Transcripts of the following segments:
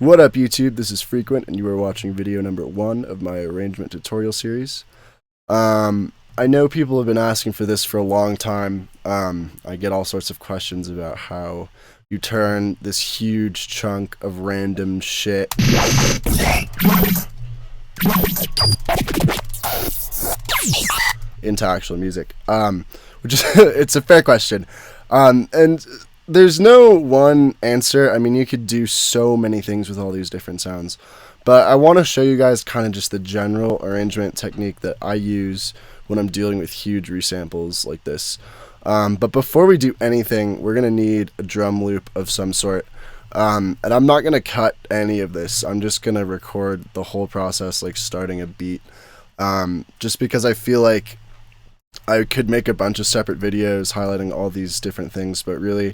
What up YouTube, this is Frequent and you are watching video number 1 of my arrangement tutorial series. I know people have been asking for this for a long time. I get all sorts of questions about how you turn this huge chunk of random shit into actual music, which is it's a fair question, and there's no one answer. I mean, you could do so many things with all these different sounds, but I want to show you guys kind of just the general arrangement technique that I use when I'm dealing with huge resamples like this. But before we do anything, we're going to need a drum loop of some sort, and I'm not going to cut any of this. I'm just going to record the whole process, like starting a beat, just because I feel like I could make a bunch of separate videos highlighting all these different things, but really,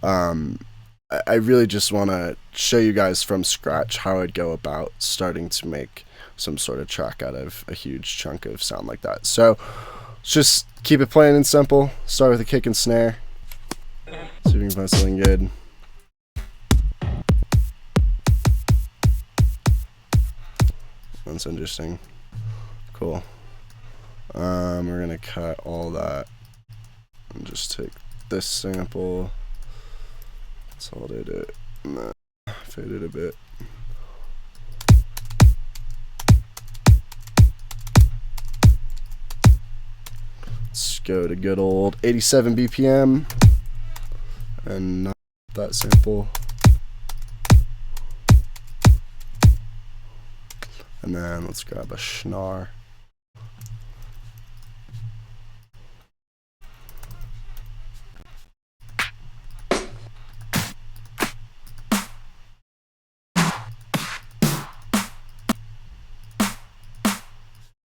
I really just want to show you guys from scratch how I'd go about starting to make some sort of track out of a huge chunk of sound like that. So let's just keep it plain and simple. Start with a kick and snare. See if we can find something good. That's interesting. Cool. We're gonna cut all that and just take this sample, consolidate it, and then fade it a bit. Let's go to good old 87 BPM and not that sample. And then let's grab a Snare.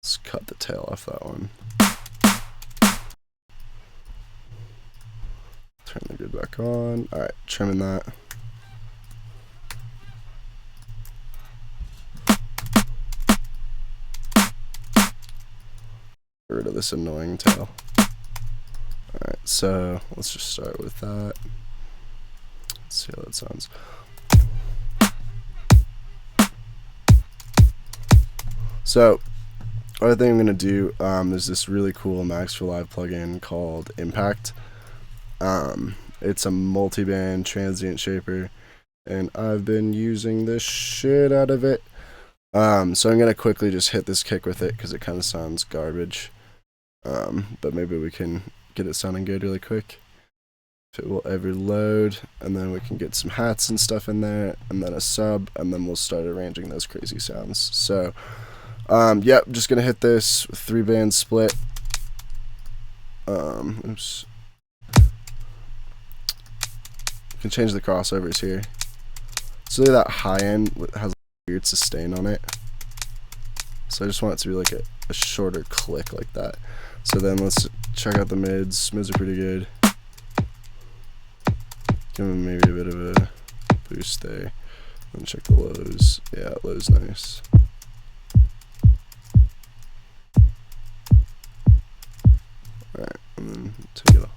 Let's cut the tail off that one. Turn the grid back on. Alright, trimming that. Get rid of this annoying tail. Alright, so let's just start with that. Let's see how that sounds. So, other thing I'm going to do is this really cool Max for Live plugin called Impact. It's a multi-band transient shaper, and I've been using this shit out of it. So I'm going to quickly just hit this kick with it because it kind of sounds garbage. But maybe we can get it sounding good really quick. If it will ever load, and then we can get some hats and stuff in there, and then a sub, and then we'll start arranging those crazy sounds. So yep, just gonna hit this with 3-band split. Oops. You can change the crossovers here. So that high end has a weird sustain on it. So I just want it to be like a shorter click like that. So then let's check out the mids. Mids are pretty good. Give them maybe a bit of a boost there. Then check the lows. Yeah, lows nice. Alright, and then take it off.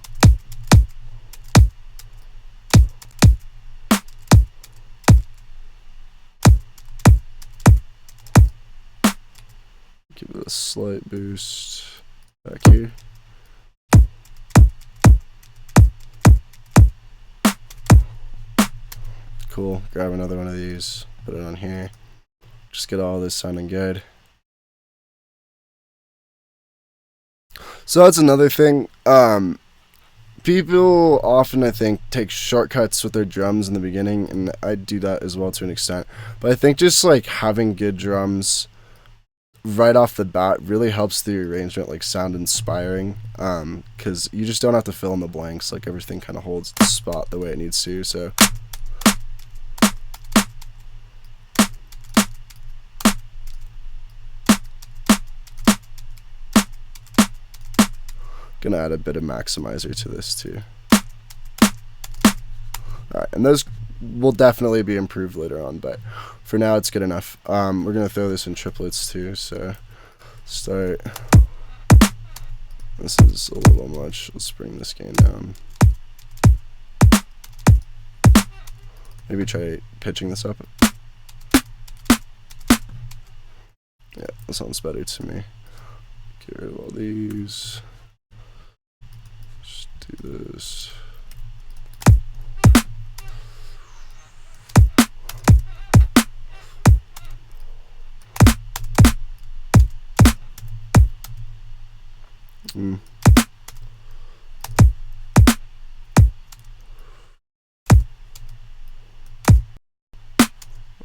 Give it a slight boost back here. Cool, grab another one of these, put it on here. Just get all this sounding good. So that's another thing. People often, I think, take shortcuts with their drums in the beginning, and I do that as well to an extent. But I think just like having good drums right off the bat really helps the arrangement like sound inspiring, because you just don't have to fill in the blanks. Like everything kind of holds the spot the way it needs to. So gonna add a bit of maximizer to this too. Alright, and those will definitely be improved later on, but for now it's good enough. We're gonna throw this in triplets too, so start. This is a little much. Let's bring this gain down. Maybe try pitching this up. that sounds better to me. Get rid of all these. Just do this.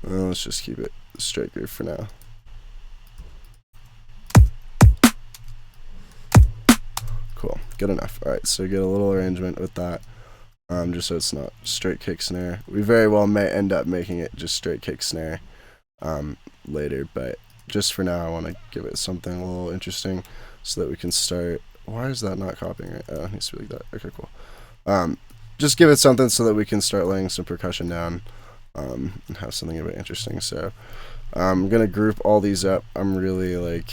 Well, let's just keep it straight groove for now. Cool, good enough. Alright, so get a little arrangement with that, just so it's not straight kick snare. We very well may end up making it just straight kick snare later, but just for now I want to give it something a little interesting so that we can start. Why is that not copying right? Oh, it needs to be like that. Okay, cool. Just give it something so that we can start laying some percussion down and have something a bit interesting. So I'm gonna group all these up. I'm really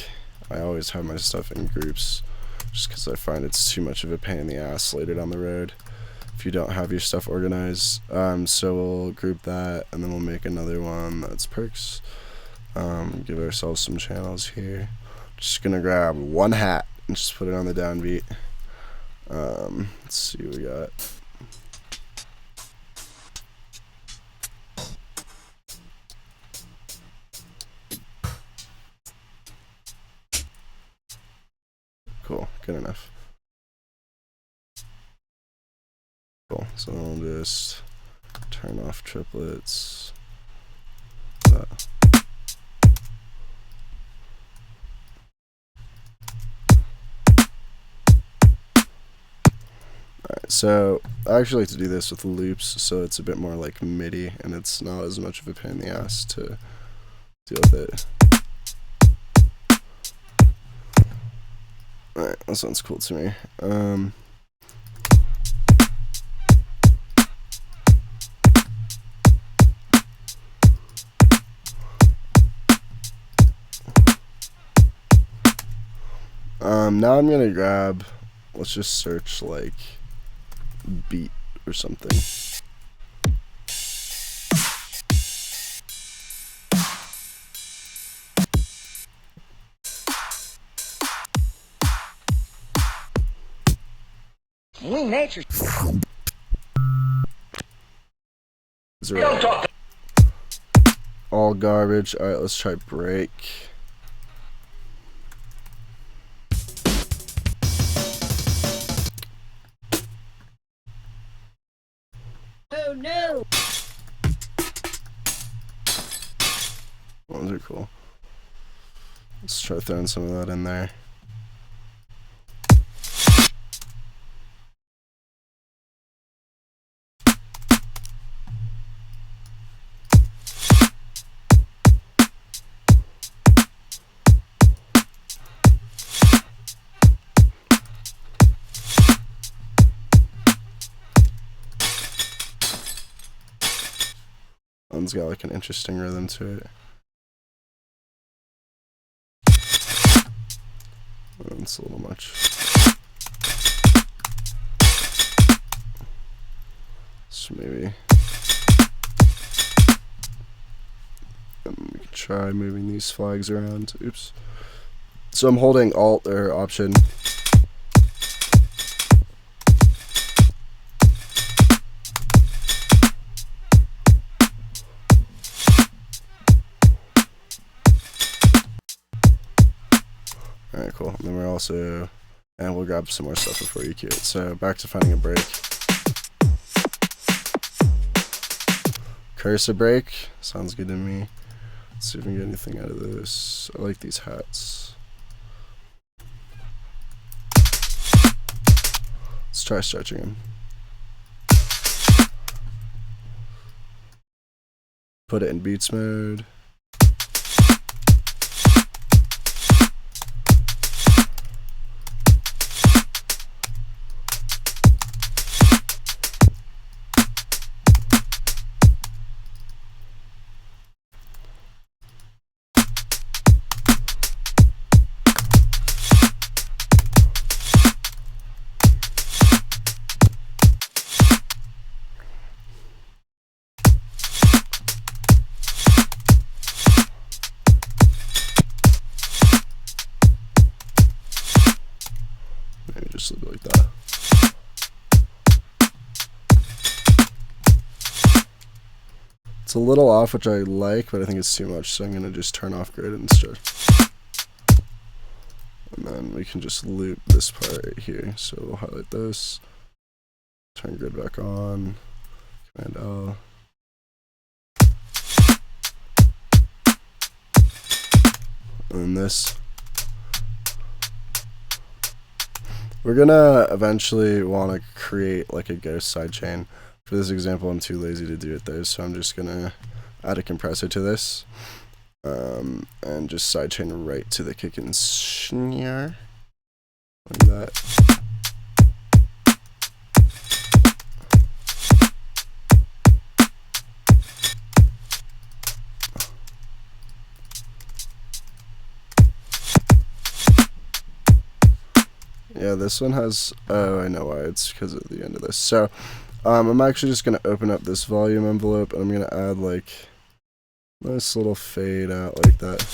I always have my stuff in groups just because I find it's too much of a pain in the ass later down the road if you don't have your stuff organized. So we'll group that, and then we'll make another one that's perks. Give ourselves some channels here. Just gonna grab one hat and just put it on the downbeat. Let's see what we got. Cool, good enough. Cool, so I'll just turn off triplets. Alright, so I actually like to do this with loops, so it's a bit more like MIDI, and it's not as much of a pain in the ass to deal with it. Alright, that sounds cool to me. Now I'm gonna grab, let's just search like beat or something. Nature. Don't talk. All garbage. Alright, let's try break. Oh no! Those are cool. Let's try throwing some of that in there. One's got like an interesting rhythm to it. That's a little much. So maybe we can try moving these flags around. Oops. So I'm holding Alt or Option. Alright, cool. And then we're also, and we'll grab some more stuff before you cue it. So back to finding a break. Cursor break. Sounds good to me. Let's see if we can get anything out of this. I like these hats. Let's try stretching them. Put it in beats mode. just leave it like that. It's a little off, which I like, but I think it's too much, so I'm going to just turn off grid instead. And then we can just loop this part right here. So we'll highlight this, turn grid back on, Command L. And then this. We're gonna eventually want to create like a ghost sidechain. For this example, I'm too lazy to do it there, so I'm just gonna add a compressor to this, and just sidechain right to the kick and snare, like that. Yeah, this one has, oh, I know why, it's because of the end of this. So, I'm actually just going to open up this volume envelope, and I'm going to add, like, a nice little fade out like that.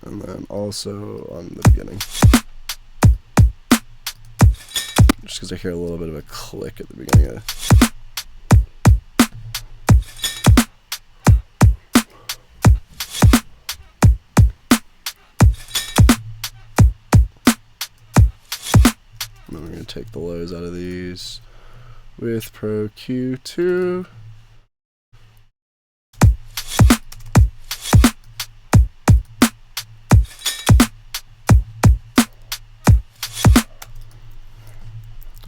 And then also on the beginning. Just because I hear a little bit of a click at the beginning of it. And then we're going to take the lows out of these with Pro Q2.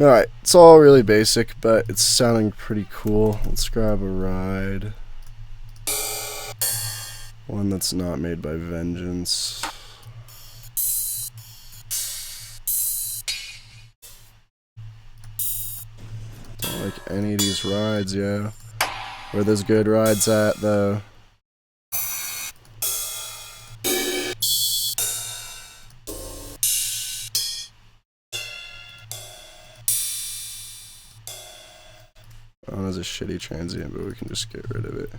Alright, it's all really basic, but it's sounding pretty cool. Let's grab a ride. One that's not made by Vengeance. Don't like any of these rides, yeah. Where there's good rides at, though. That has a shitty transient, but we can just get rid of it.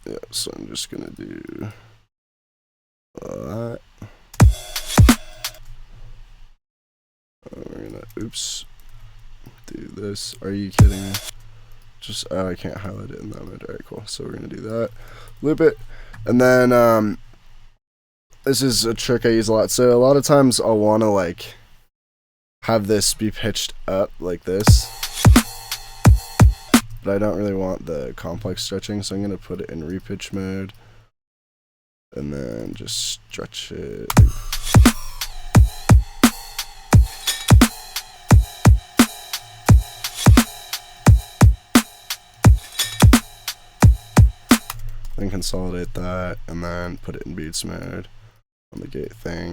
Yeah, so I'm just gonna do that. We're gonna, oops, do this. Are you kidding me? Just, oh, I can't highlight it in that mode. Alright, cool. So we're gonna do that. Loop it. And then, this is a trick I use a lot. So a lot of times I'll wanna, like, have this be pitched up like this. But I don't really want the complex stretching, so I'm going to put it in repitch mode. And then just stretch it. Then consolidate that, and then put it in beats mode on the gate thing.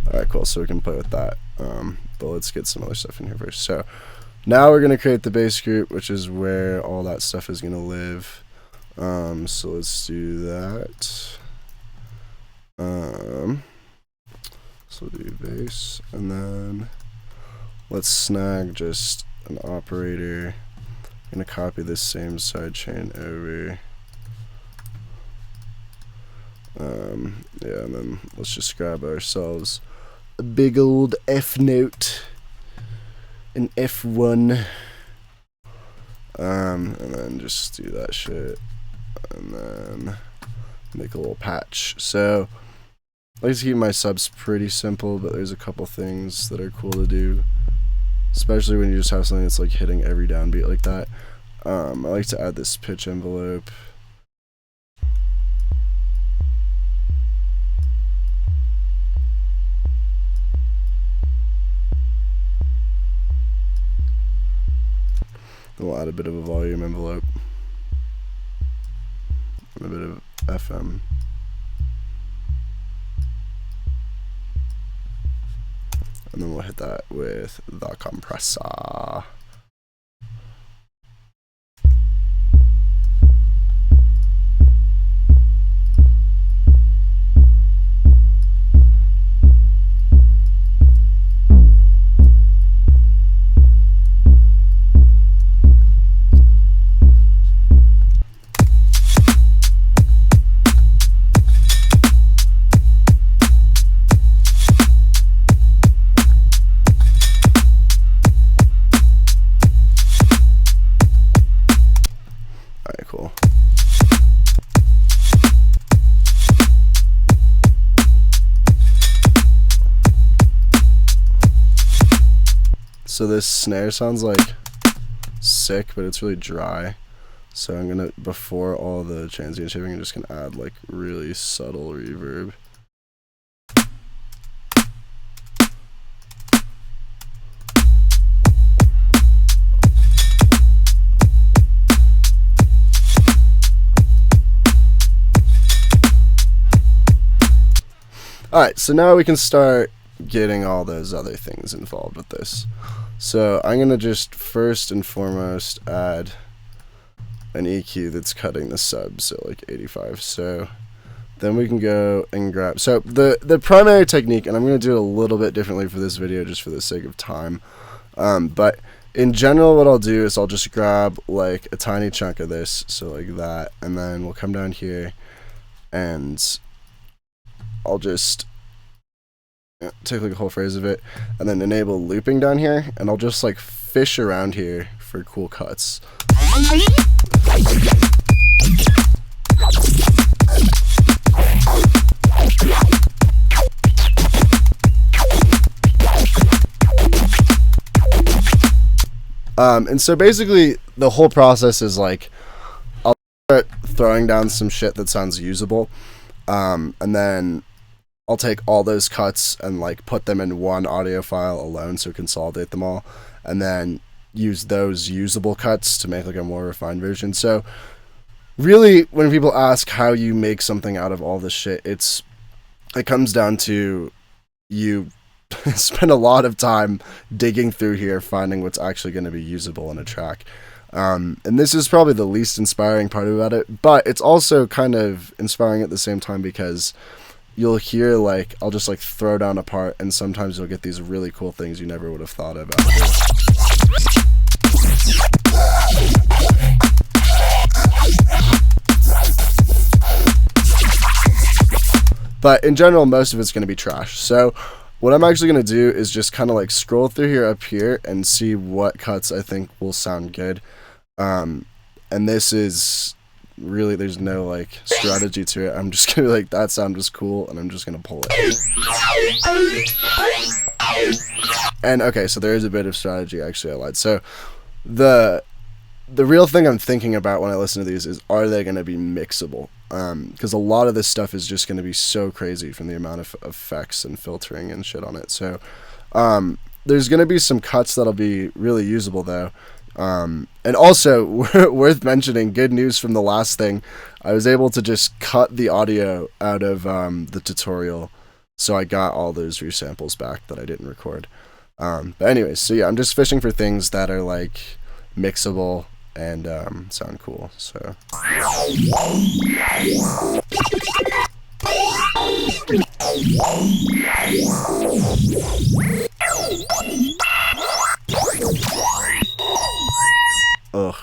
Alright, cool, so we can play with that, but let's get some other stuff in here first. So, now we're going to create the bass group, which is where all that stuff is going to live. So let's do that. So we'll do bass, and then let's snag just an operator. I'm going to copy this same sidechain over. Yeah, and then let's just grab ourselves a big old F note, an F1, and then just do that shit, and then make a little patch. So I like to keep my subs pretty simple, but there's a couple things that are cool to do, especially when you just have something that's like hitting every downbeat like that. I like to add this pitch envelope. Then we'll add a bit of a volume envelope and a bit of FM. and then we'll hit that with the compressor. Alright, cool. So this snare sounds like sick, but it's really dry. So I'm gonna, before all the transient shaping, I'm just gonna add like really subtle reverb. Alright, so now we can start getting all those other things involved with this. So I'm going to just first and foremost add an EQ that's cutting the subs at like 85. So then we can go and grab... So the primary technique, and I'm going to do it a little bit differently for this video just for the sake of time. But in general, what I'll do is I'll just grab like a tiny chunk of this, so like that, and then we'll come down here and I'll just take like a whole phrase of it and then enable looping down here, and I'll just like fish around here for cool cuts. And so basically the whole process is like I'll start throwing down some shit that sounds usable, and then I'll take all those cuts and like put them in one audio file alone, so consolidate them all, and then use those usable cuts to make like a more refined version. So really, when people ask how you make something out of all this shit, it comes down to you spend a lot of time digging through here, finding what's actually going to be usable in a track. And this is probably the least inspiring part about it, but it's also kind of inspiring at the same time, because you'll hear like I'll just like throw down a part, and sometimes you'll get these really cool things you never would have thought of. But in general, most of it's going to be trash. So what I'm actually going to do is just kind of like scroll through here up here and see what cuts I think will sound good. And this is really, there's no like strategy to it. I'm just gonna be like, that sound was cool, and I'm just gonna pull it. And okay, so there is a bit of strategy, actually. I lied. So the real thing I'm thinking about when I listen to these is, are they going to be mixable? Because a lot of this stuff is just going to be so crazy from the amount of effects and filtering and shit on it. So there's going to be some cuts that'll be really usable though. And also worth mentioning, good news from the last thing, I was able to just cut the audio out of the tutorial, so I got all those resamples back that I didn't record. But anyways, so yeah, I'm just fishing for things that are like mixable and sound cool. So ugh.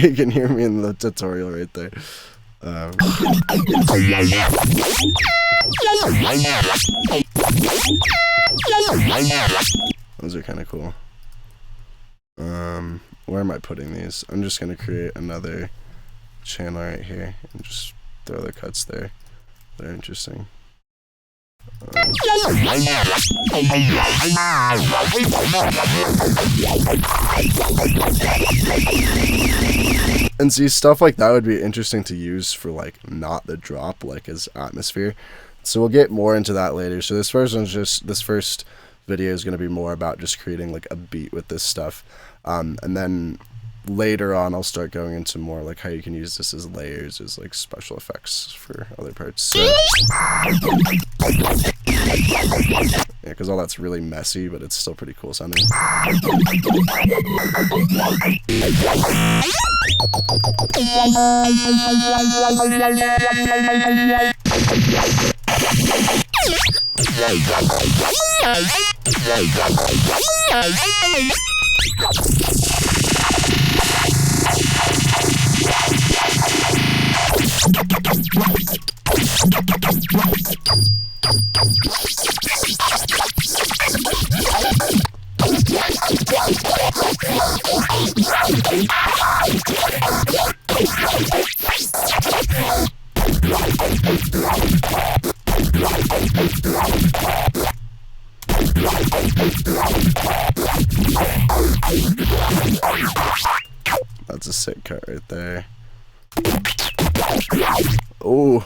You can hear me in the tutorial right there. Those are kind of cool. Where am I putting these? I'm just gonna create another channel right here and just throw the cuts there. They're interesting. And see, stuff like that would be interesting to use for like not the drop, like as atmosphere. So we'll get more into that later. So this first video is going to be more about just creating like a beat with this stuff, and then later on I'll start going into more like how you can use this as layers, as like special effects for other parts. So yeah, because all that's really messy, but it's still pretty cool sounding. That's a sick cut right there. Oh.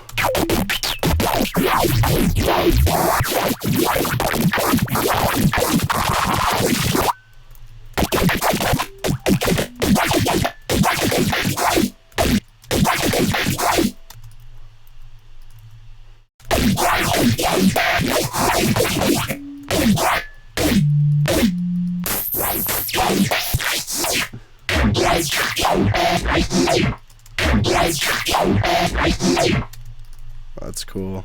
That's cool.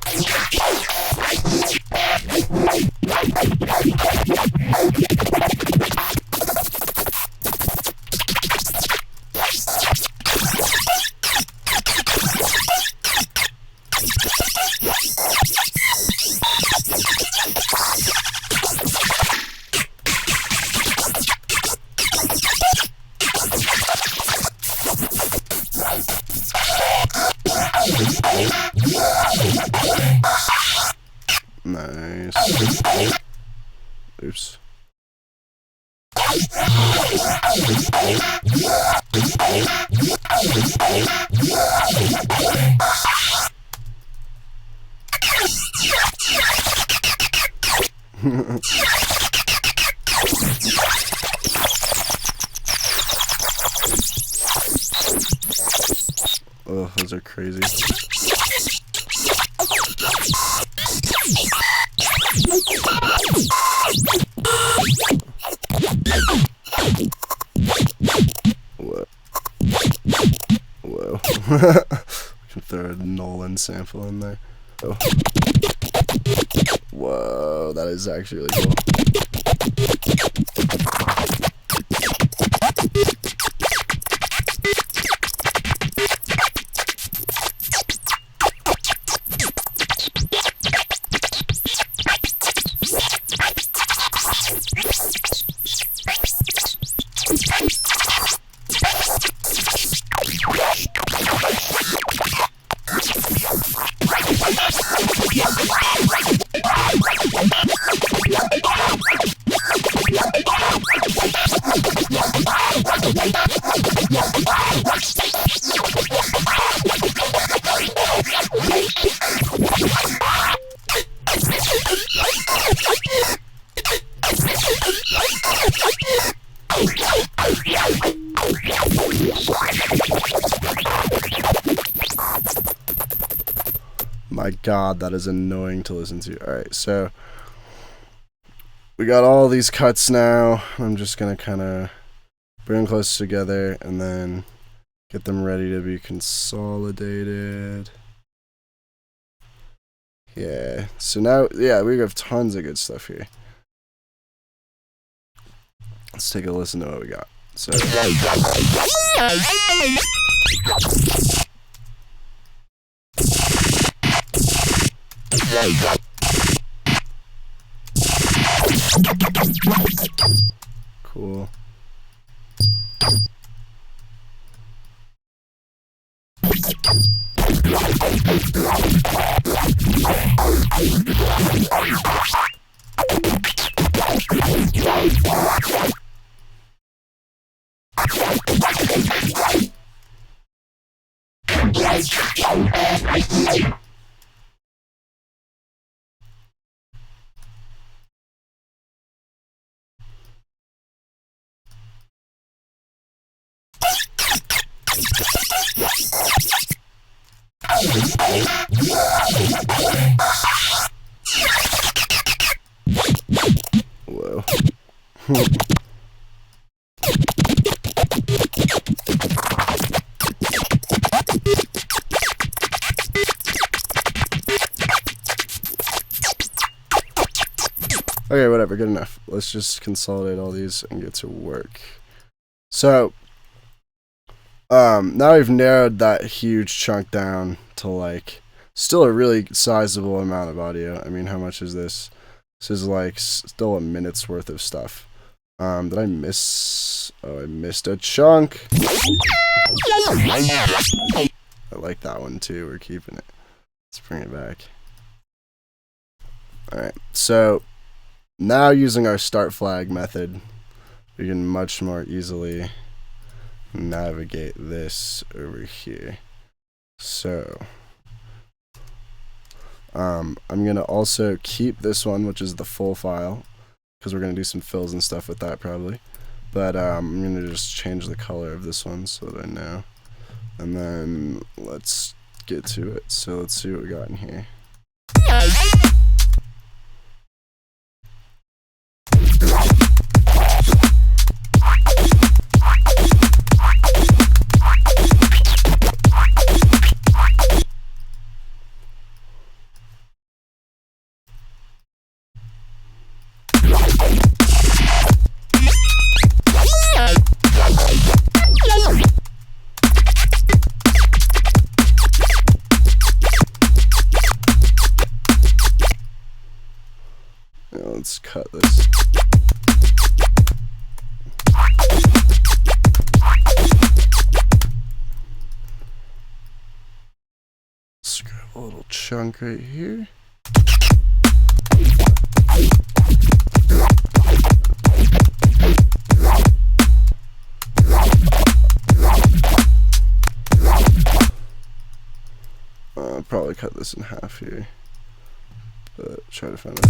Nice. Oops. Oh, those are crazy. Whoa. Whoa. We can throw a Nolan sample in there. Oh. Whoa, that is actually really cool. My God, that is annoying to listen to. Alright, so we got all these cuts now. I'm just going to kind of bring them close together and then get them ready to be consolidated. Yeah, so now, yeah, we have tons of good stuff here. Let's take a listen to what we got. So cool. Whoa. Okay, whatever, good enough. Let's just consolidate all these and get to work. So, now we've narrowed that huge chunk down to, like, still a really sizable amount of audio. I mean, how much is this? This is, like, still a minute's worth of stuff. Did I miss? Oh, I missed a chunk. I like that one, too. We're keeping it. Let's bring it back. Alright, so now using our start flag method, we can much more easily navigate this over here. So I'm gonna also keep this one, which is the full file, because we're gonna do some fills and stuff with that probably. But I'm gonna just change the color of this one so that I know. And then let's get to it. So let's see what we got in here. Let's cut this. Let's grab a little chunk right here. I'll probably cut this in half here. But try to find it.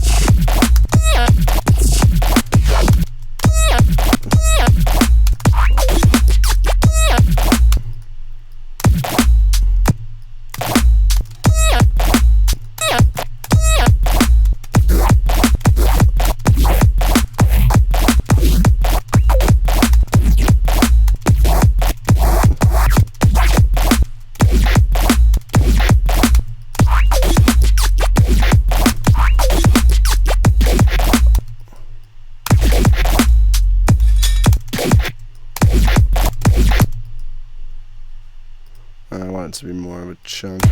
I want it to be more of a chunk.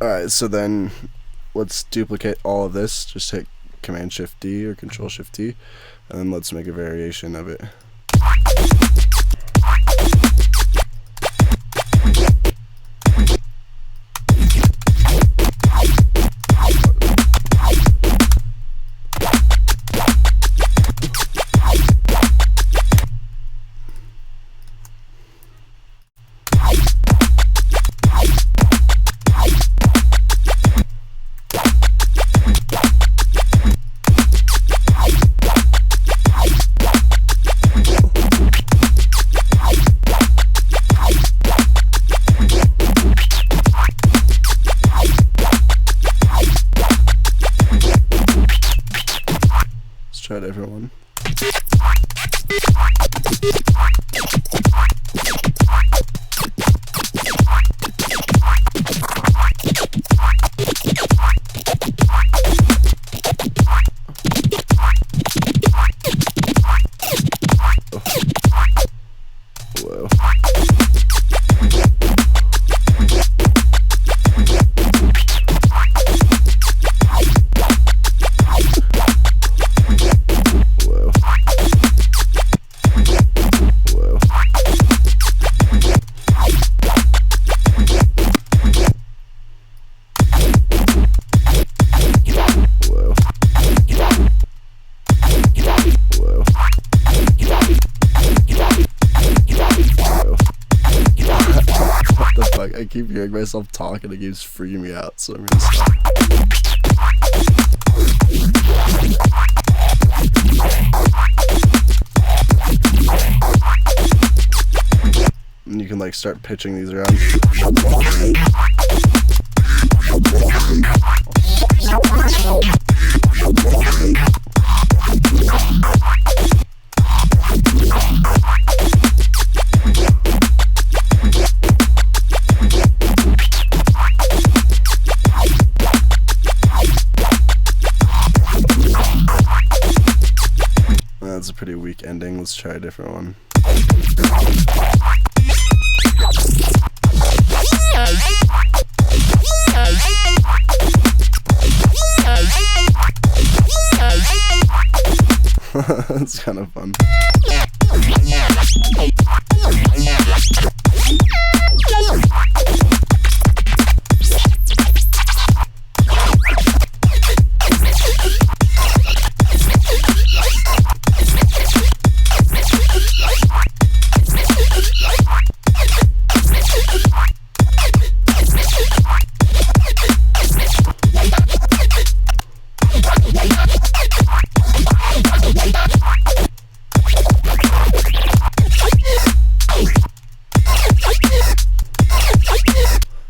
Alright, so then let's duplicate all of this. Just hit Command Shift D or Control Shift D, and then let's make a variation of it. Try a different one. Whoa. I keep hearing myself talk and it keeps freaking me out, so I'm gonna stop. And you can like start pitching these around. That's a pretty weak ending. Let's try a different one. That's kind of fun.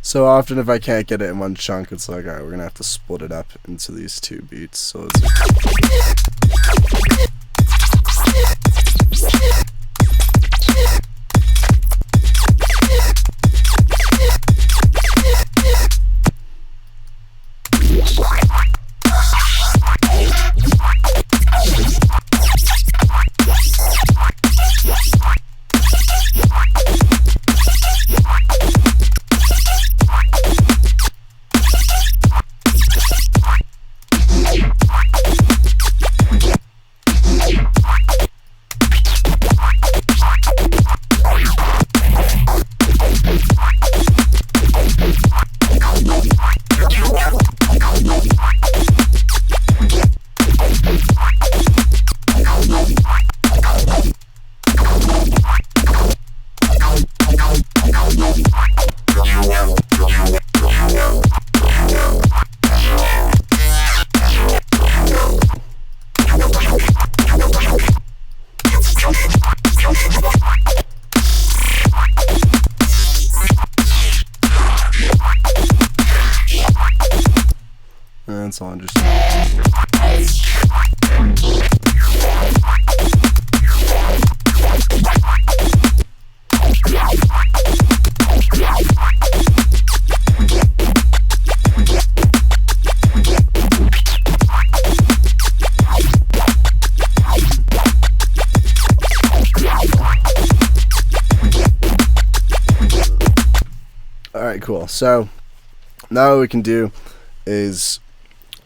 So often if I can't get it in one chunk, it's like, alright, we're gonna have to split it up into these two beats. So let's that's all interesting. Alright, cool. So Now what we can do is,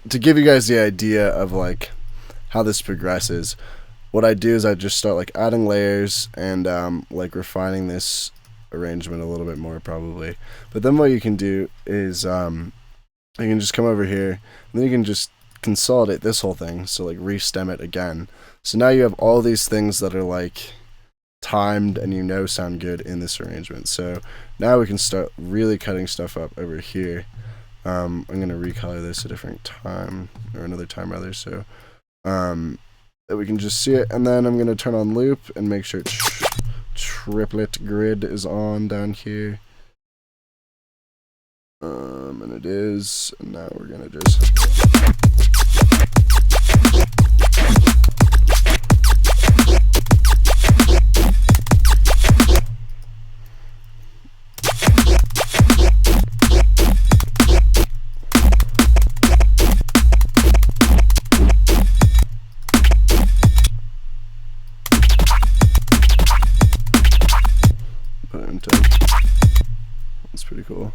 to give you guys the idea of like how this progresses, what I do is I just start like adding layers and like refining this arrangement a little bit more probably. But then what you can do is you can just come over here and then you can just consolidate this whole thing, so like re-stem it again. So now you have all these things that are like timed and sound good in this arrangement. So now we can start really cutting stuff up over here. I'm gonna recolor this a different time, or another time rather, so that we can just see it. And then I'm gonna turn on loop and make sure triplet grid is on down here. And it is. And now we're gonna just put it into. That's pretty cool.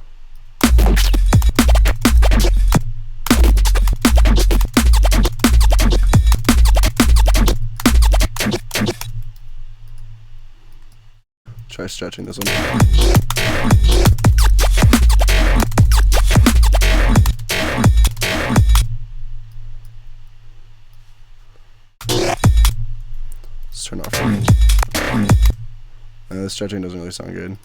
Try stretching this one. Let's turn off. The stretching doesn't really sound good.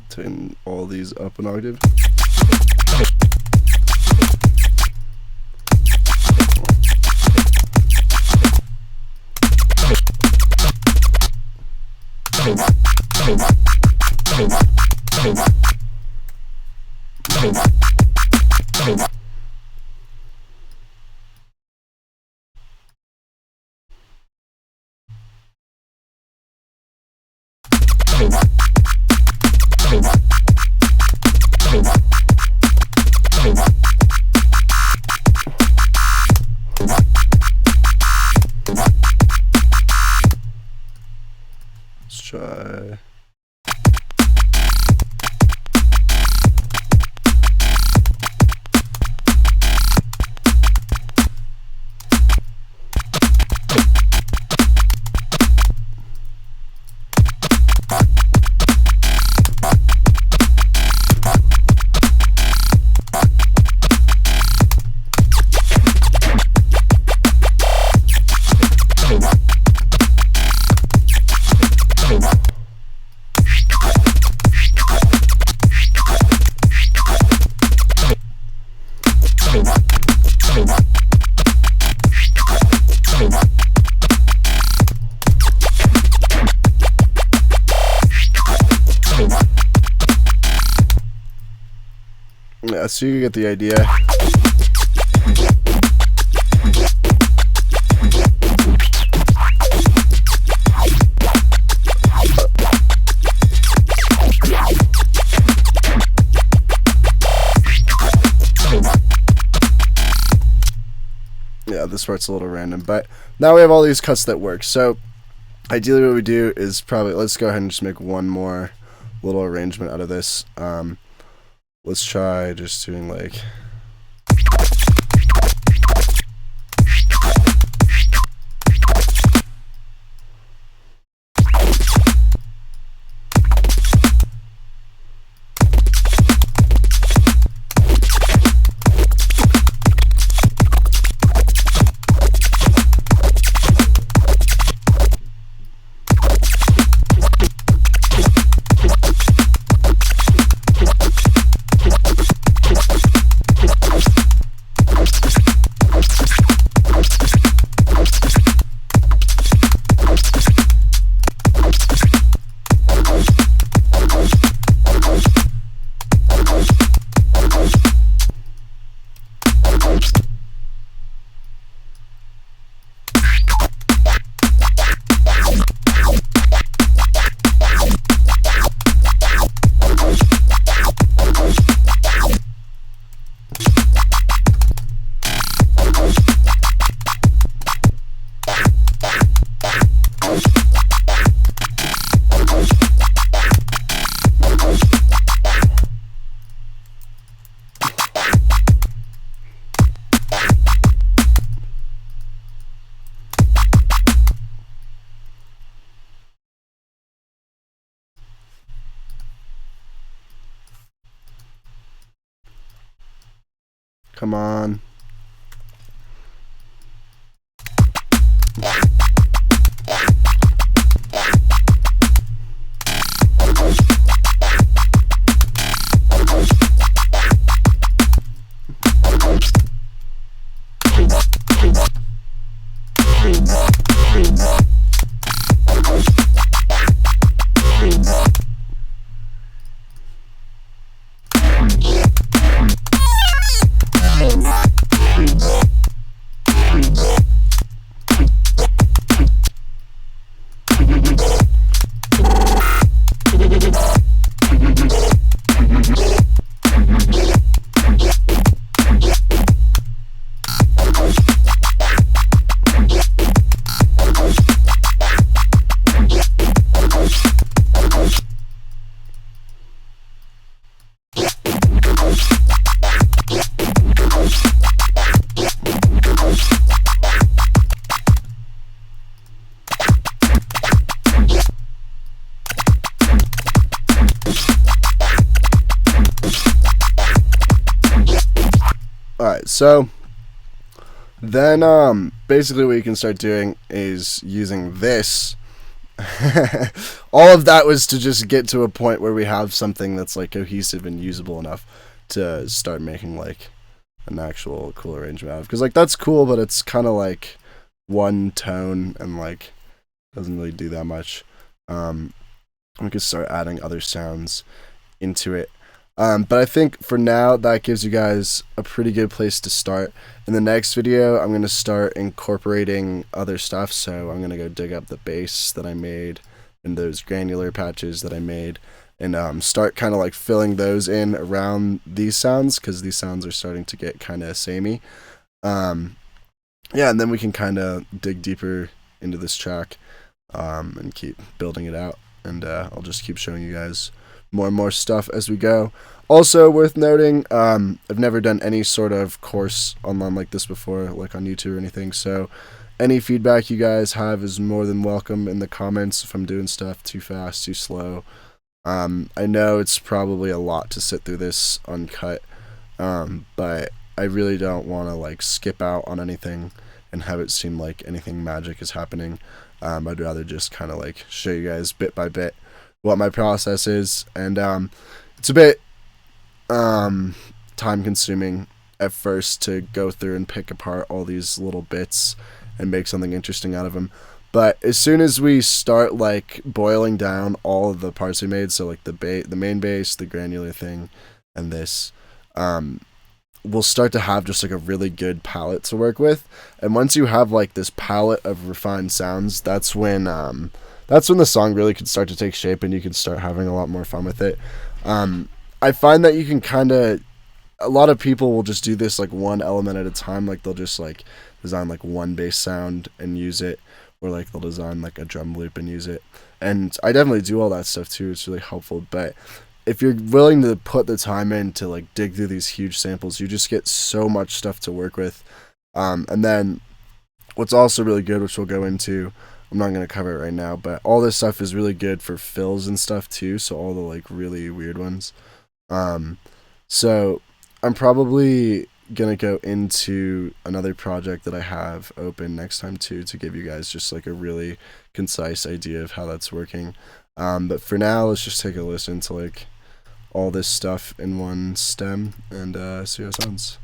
Turn all these up an octave. Let's try. Yeah, so you get the idea. Yeah, this part's a little random, but now we have all these cuts that work. So ideally what we do is probably, let's go ahead and just make one more little arrangement out of this. Let's try just doing like... Come on. Alright, so then basically what you can start doing is using this. All of that was to just get to a point where we have something that's like cohesive and usable enough to start making like an actual cool arrangement out of. Because like that's cool, but it's kind of like one tone and like doesn't really do that much. We could start adding other sounds into it. But I think for now that gives you guys a pretty good place to start. In the next video I'm going to start incorporating other stuff, so I'm going to go dig up the bass that I made and those granular patches that I made and start kind of like filling those in around these sounds, because these sounds are starting to get kind of samey. Yeah, and then we can kind of dig deeper into this track and keep building it out, and I'll just keep showing you guys more and more stuff as we go. Also worth noting, I've never done any sort of course online like this before, like on YouTube or anything, so any feedback you guys have is more than welcome in the comments if I'm doing stuff too fast, too slow. I know it's probably a lot to sit through this uncut, but I really don't want to like skip out on anything and have it seem like anything magic is happening. I'd rather just kind of like show you guys bit by bit what my process is, and it's a bit time consuming at first to go through and pick apart all these little bits and make something interesting out of them. But as soon as we start like boiling down all of the parts we made, so like the main bass, the granular thing, and this, will start to have just like a really good palette to work with. And once you have like this palette of refined sounds, that's when the song really can start to take shape and you can start having a lot more fun with it. I find that you can kind of, a lot of people will just do this like one element at a time. Like they'll just like design like one bass sound and use it, or like they'll design like a drum loop and use it. And I definitely do all that stuff too. It's really helpful. But if you're willing to put the time in to like dig through these huge samples, you just get so much stuff to work with. And then what's also really good, which we'll go into, I'm not going to cover it right now, but all this stuff is really good for fills and stuff too. So all the like really weird ones. So I'm probably gonna go into another project that I have open next time too, to give you guys just like a really concise idea of how that's working. But for now, let's just take a listen to like all this stuff in one stem and see how it sounds.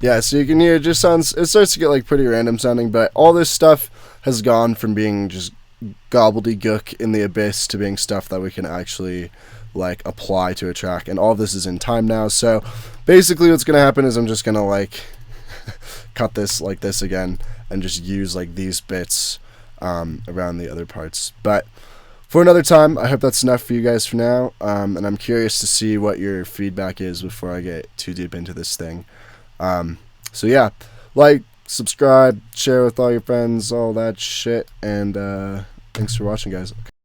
Yeah, so you can hear it just sounds, it starts to get like pretty random sounding, but all this stuff has gone from being just gobbledygook in the abyss to being stuff that we can actually like apply to a track, and all of this is in time now. So basically what's going to happen is I'm just going to like cut this like this again and just use like these bits around the other parts. But for another time, I hope that's enough for you guys for now, and I'm curious to see what your feedback is before I get too deep into this thing. So yeah, like, subscribe, share with all your friends, all that shit, and thanks for watching, guys.